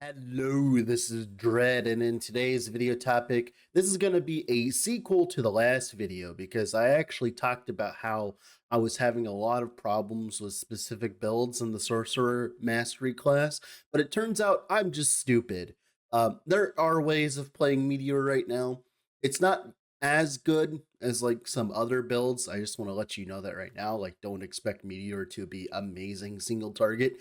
Hello, this is Dread, and in today's video topic, this is going to be a sequel to the last video because I actually talked about how I was having a lot of problems with specific builds in the Sorcerer Mastery class, but it turns out I'm just stupid. There are ways of playing Meteor right now. It's not as good as like some other builds. I just want to let you know that right now. Like, don't expect Meteor to be amazing single target,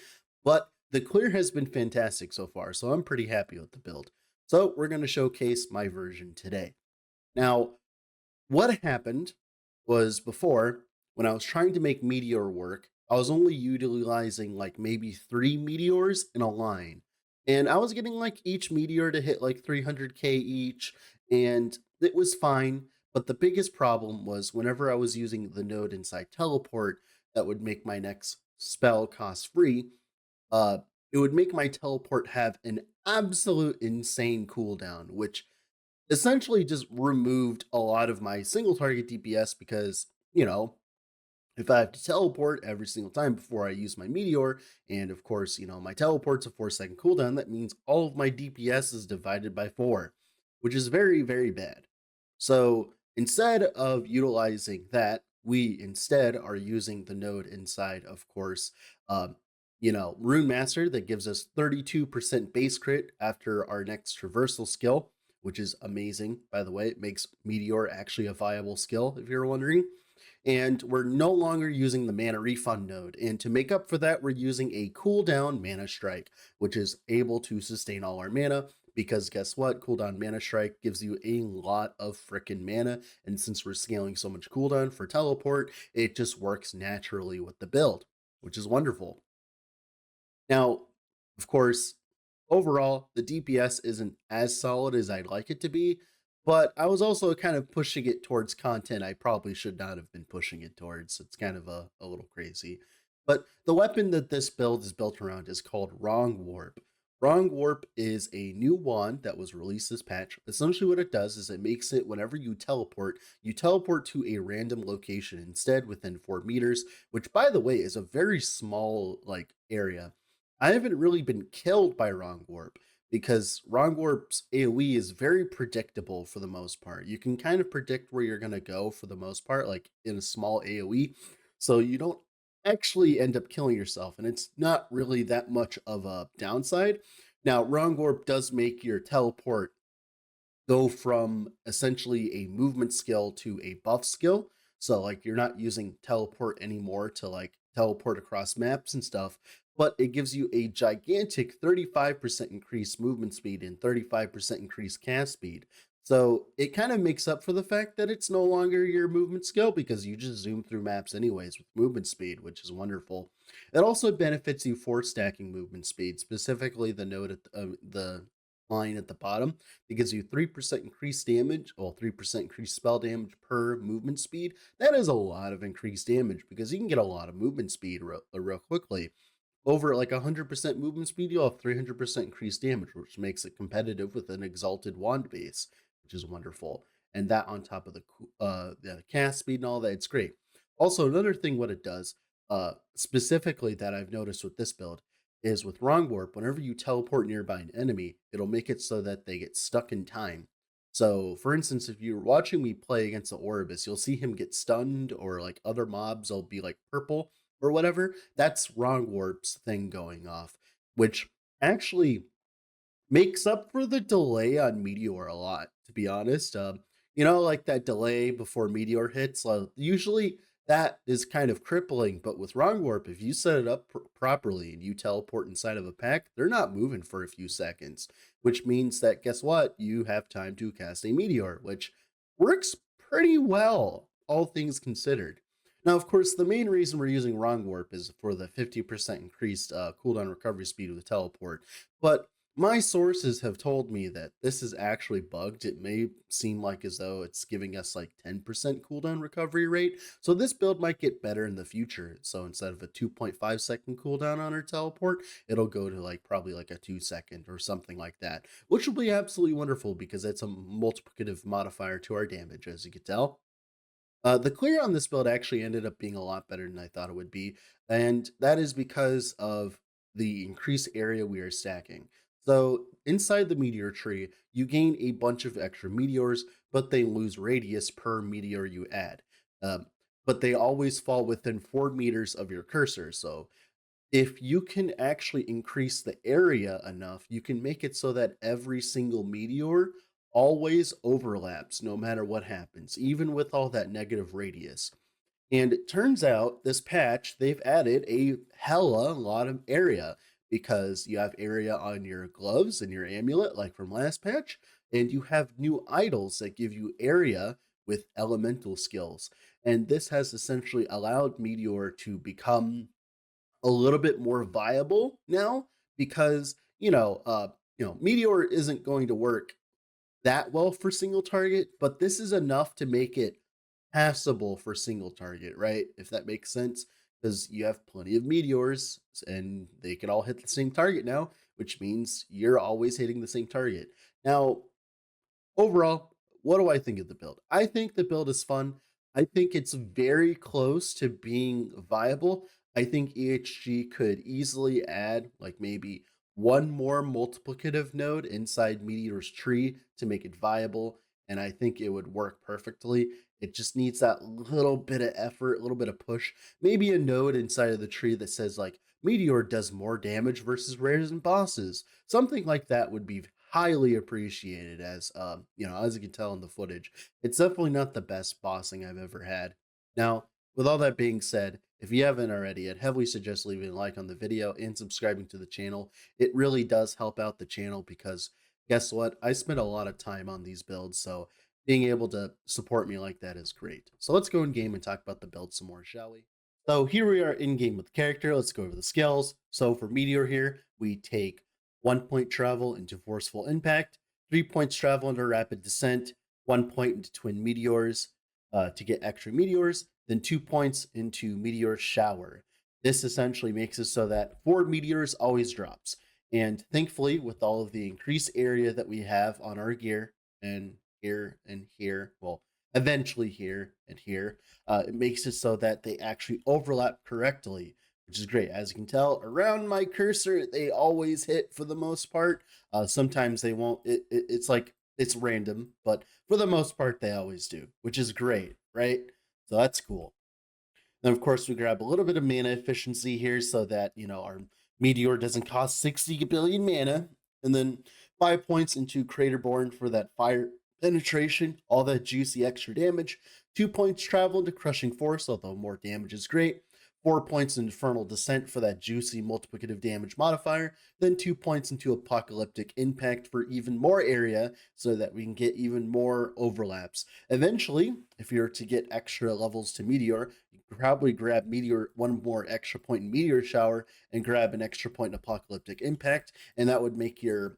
but the clear has been fantastic so far, so I'm pretty happy with the build. So we're going to showcase my version today. Now, what happened was before, when I was trying to make Meteor work, I was only utilizing like maybe 3 meteors in a line. And I was getting like each meteor to hit like 300k each, and it was fine. But the biggest problem was whenever I was using the node inside teleport that would make my next spell cost free, uh, it would make my teleport have an absolute insane cooldown, which essentially just removed a lot of my single target DPS because, if I have to teleport every single time before I use my meteor, and of course, my teleport's a 4 second cooldown, that means all of my DPS is divided by 4, which is very, very bad. So instead of utilizing that, we instead are using the node inside, of course, um, Rune Master that gives us 32% base crit after our next traversal skill, which is amazing. By the way, it makes Meteor actually a viable skill, if you're wondering. And we're no longer using the mana refund node. And to make up for that, we're using a cooldown mana strike, which is able to sustain all our mana. Because guess what? Cooldown mana strike gives you a lot of freaking mana. And since we're scaling so much cooldown for teleport, it just works naturally with the build, which is wonderful. Now, of course, overall, the DPS isn't as solid as I'd like it to be, but I was also kind of pushing it towards content I probably should not have been pushing it towards. It's kind of a little crazy. But the weapon that this build is built around is called Wrongwarp. Wrongwarp is a new wand that was released this patch. Essentially, what it does is it makes it whenever you teleport to a random location instead within 4 meters, which, by the way, is a very small like area. I haven't really been killed by Wrongwarp because Wrongwarp's AoE is very predictable for the most part. You can kind of predict where you're going to go for the most part, like in a small AoE. So you don't actually end up killing yourself, and it's not really that much of a downside. Now, Wrongwarp does make your teleport go from essentially a movement skill to a buff skill. So like you're not using teleport anymore to like teleport across maps and stuff, but it gives you a gigantic 35% increased movement speed and 35% increased cast speed. So it kind of makes up for the fact that it's no longer your movement skill because you just zoom through maps anyways with movement speed, which is wonderful. It also benefits you for stacking movement speed, specifically the node at the line at the bottom. It gives you 3% increased damage, or 3% increased spell damage per movement speed. That is a lot of increased damage because you can get a lot of movement speed real quickly. Over like 100% movement speed, you'll have 300% increased damage, which makes it competitive with an exalted wand base, which is wonderful. And that on top of the cast speed and all that, it's great. Also, another thing what it does, specifically that I've noticed with this build, is with Wrongwarp, whenever you teleport nearby an enemy, it'll make it so that they get stuck in time. So, for instance, if you're watching me play against the Orbis, you'll see him get stunned, or like other mobs will be like purple or whatever. That's Wrongwarp's thing going off, which actually makes up for the delay on Meteor a lot, to be honest. Like that delay before Meteor hits, usually that is kind of crippling. But with Wrongwarp, if you set it up properly and you teleport inside of a pack, they're not moving for a few seconds, which means that guess what? You have time to cast a Meteor, which works pretty well, all things considered. Now, of course, the main reason we're using Wrongwarp is for the 50% increased cooldown recovery speed of the teleport. But my sources have told me that this is actually bugged. It may seem like as though it's giving us like 10% cooldown recovery rate. So this build might get better in the future. So instead of a 2.5 second cooldown on our teleport, it'll go to like probably like a 2 second or something like that, which will be absolutely wonderful because it's a multiplicative modifier to our damage, as you can tell. The clear on this build actually ended up being a lot better than I thought it would be, and that is because of the increased area we are stacking. So inside the meteor tree, you gain a bunch of extra meteors, but they lose radius per meteor you add. Um, but they always fall within 4 meters of your cursor. So if you can actually increase the area enough, you can make it so that every single meteor always overlaps no matter what happens, even with all that negative radius. And it turns out this patch, they've added a hella lot of area because you have area on your gloves and your amulet, like from last patch, and you have new idols that give you area with elemental skills. And this has essentially allowed Meteor to become a little bit more viable now because Meteor isn't going to work that well for single target, but this is enough to make it passable for single target, right? If that makes sense, because you have plenty of meteors and they can all hit the same target now, which means you're always hitting the same target. Now, overall, what do I think of the build? I think the build is fun. I think it's very close to being viable. I think EHG could easily add like maybe one more multiplicative node inside Meteor's tree to make it viable. And I think it would work perfectly. It just needs that little bit of effort, a little bit of push. Maybe a node inside of the tree that says like Meteor does more damage versus rares and bosses. Something like that would be highly appreciated as you can tell in the footage. It's definitely not the best bossing I've ever had. Now, with all that being said, if you haven't already, I'd heavily suggest leaving a like on the video and subscribing to the channel. It really does help out the channel because guess what? I spend a lot of time on these builds, so being able to support me like that is great. So let's go in game and talk about the build some more, shall we? So here we are in game with the character. Let's go over the skills. So for Meteor here, we take 1 point travel into Forceful Impact, 3 points travel into Rapid Descent, 1 point into Twin Meteors to get extra meteors, then 2 points into Meteor Shower. This essentially makes it so that 4 meteors always drops. And thankfully, with all of the increased area that we have on our gear, and here, well, eventually here and here, it makes it so that they actually overlap correctly, which is great. As you can tell, around my cursor, they always hit for the most part. Sometimes they won't. It's like it's random, but for the most part, they always do, which is great, right? So that's cool. Then, of course, we grab a little bit of mana efficiency here so that, our meteor doesn't cost 60 billion mana. And then 5 points into Craterborn for that fire penetration, all that juicy extra damage. 2 points travel into Crushing Force, although more damage is great. 4 points in Infernal Descent for that juicy multiplicative damage modifier. Then 2 points into Apocalyptic Impact for even more area so that we can get even more overlaps. Eventually, if you're to get extra levels to Meteor, probably grab Meteor one more extra point in Meteor Shower and grab an extra point in Apocalyptic Impact, and that would make your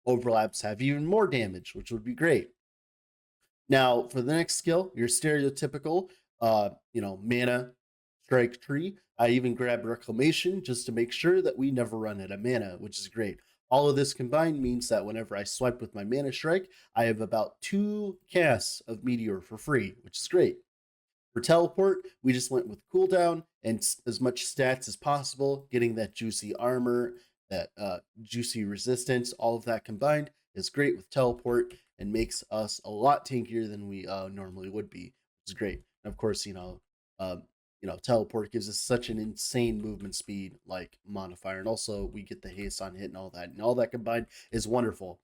overlaps have even more damage, which would be great. Now, for the next skill, your stereotypical mana strike tree. I even grabbed Reclamation just to make sure that we never run out of mana, which is great. All of this combined means that whenever I swipe with my mana strike, I have about 2 casts of Meteor for free, which is great. For teleport, we just went with cooldown and as much stats as possible, getting that juicy armor, that juicy resistance, all of that combined is great with teleport and makes us a lot tankier than we normally would be, which is great. And of course, teleport gives us such an insane movement speed like modifier, and also we get the haste on hit and all that combined is wonderful.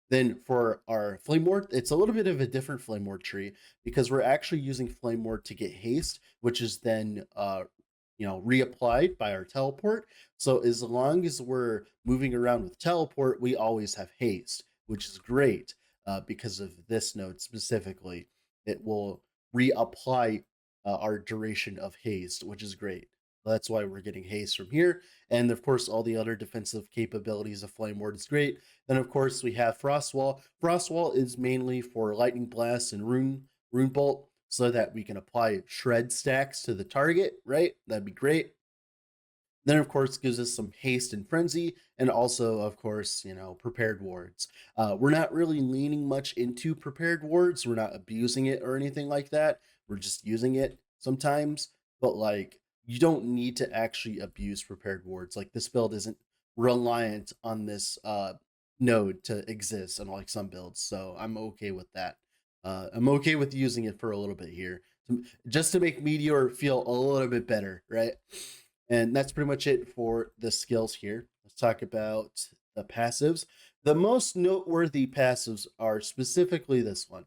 Then for our Flame Ward, it's a little bit of a different Flame Ward tree because we're actually using Flame Ward to get haste, which is then reapplied by our teleport. So as long as we're moving around with teleport, we always have haste, which is great because of this node specifically. It will reapply our duration of haste, which is great. That's why we're getting haste from here. And of course, all the other defensive capabilities of Flame Ward is great. Then, of course, we have Frostwall. Frostwall is mainly for Lightning Blast and Rune Bolt so that we can apply shred stacks to the target, right? That'd be great. Then, of course, gives us some haste and frenzy, and also, of course, prepared wards. We're not really leaning much into prepared wards. We're not abusing it or anything like that. We're just using it sometimes, but like you don't need to actually abuse prepared wards. Like this build isn't reliant on this node to exist, unlike some builds. So I'm okay with that. I'm okay with using it for a little bit here, just to make Meteor feel a little bit better, right? And that's pretty much it for the skills here. Let's talk about the passives. The most noteworthy passives are specifically this one.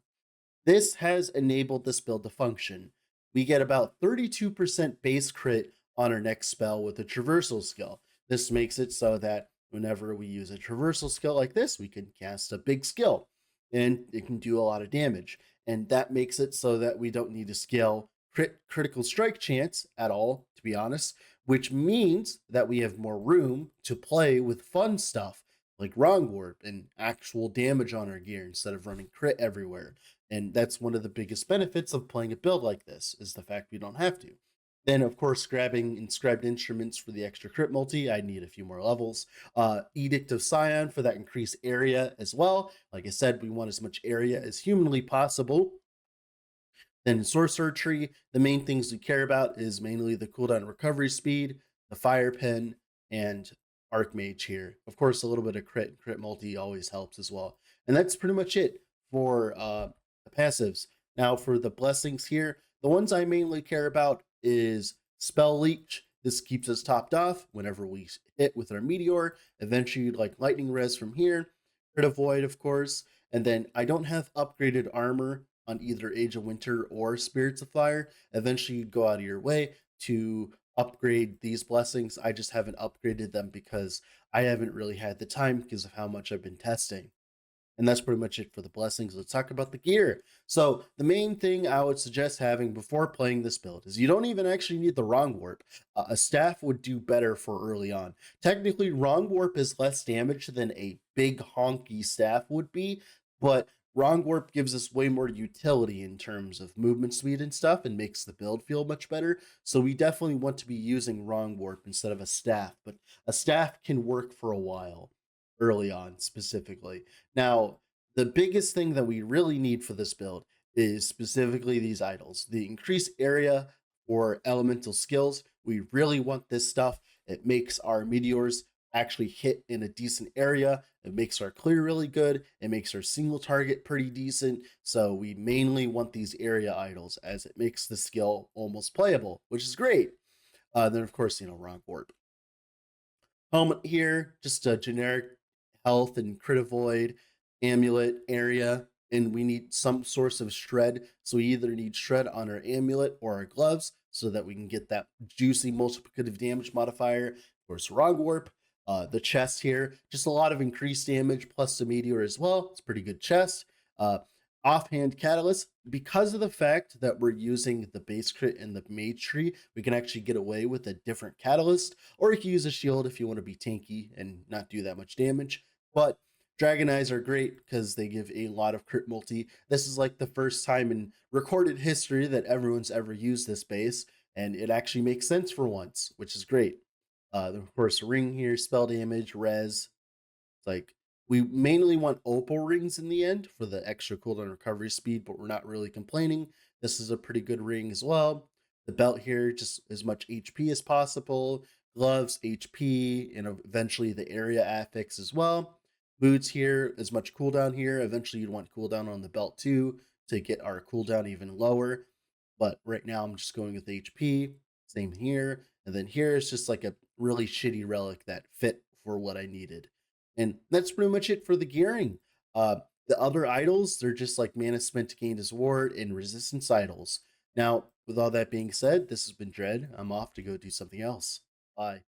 This has enabled this build to function. We get about 32% base crit on our next spell with a traversal skill. This makes it so that whenever we use a traversal skill like this, we can cast a big skill and it can do a lot of damage. And that makes it so that we don't need to scale critical strike chance at all, to be honest, which means that we have more room to play with fun stuff like Wrongwarp and actual damage on our gear instead of running crit everywhere. And that's one of the biggest benefits of playing a build like this, is the fact we don't have to. Then, of course, grabbing inscribed instruments for the extra crit multi, I need a few more levels. Edict of Scion for that increased area as well. Like I said, we want as much area as humanly possible. Then in Sorcerer Tree, the main things we care about is mainly the cooldown recovery speed, the Fire Pen, and Archmage here. Of course, a little bit of crit multi always helps as well. And that's pretty much it for the passives. Now for the blessings here, the ones I mainly care about is Spell Leech. This keeps us topped off whenever we hit with our Meteor. Eventually, like Lightning Res from here. Crit Avoid, of course. And then I don't have upgraded armor on either Age of Winter or Spirits of Fire. Eventually, you'd go out of your way to upgrade these blessings. I just haven't upgraded them because I haven't really had the time because of how much I've been testing. And that's pretty much it for the blessings. Let's talk about the gear. So the main thing I would suggest having before playing this build is you don't even actually need the Wrongwarp. A staff would do better for early on. Technically, Wrongwarp is less damage than a big honky staff would be, but Wrongwarp gives us way more utility in terms of movement speed and stuff and makes the build feel much better. So we definitely want to be using Wrongwarp instead of a staff, but a staff can work for a while early on specifically. Now, the biggest thing that we really need for this build is specifically these idols. The increased area for elemental skills. We really want this stuff. It makes our meteors actually hit in a decent area. It makes our clear really good. It makes our single target pretty decent. So we mainly want these area idols as it makes the skill almost playable, which is great. Then of course, Wrongwarp. Helmet here, just a generic health and crit avoid amulet area, and we need some source of shred. So we either need shred on our amulet or our gloves so that we can get that juicy multiplicative damage modifier. Of course, Wrongwarp. The chest here, just a lot of increased damage plus the meteor as well. It's a pretty good chest. Offhand catalyst, because of the fact that we're using the base crit and the mage tree, we can actually get away with a different catalyst, or you can use a shield if you want to be tanky and not do that much damage. But Dragon Eyes are great because they give a lot of crit multi. This is like the first time in recorded history that everyone's ever used this base, and it actually makes sense for once, which is great. Of course, ring here, spell damage, res. It's like we mainly want opal rings in the end for the extra cooldown recovery speed, but we're not really complaining. This is a pretty good ring as well. The belt here, just as much HP as possible. Gloves, HP, and eventually the area affix as well. Boots here, as much cooldown here. Eventually, you'd want cooldown on the belt too to get our cooldown even lower. But right now, I'm just going with HP. Same here. And then here is just like a really shitty relic that fit for what I needed. And that's pretty much it for the gearing. The other idols, they're just like mana spent to gain his ward and resistance idols. Now, with all that being said, this has been Dread. I'm off to go do something else. Bye.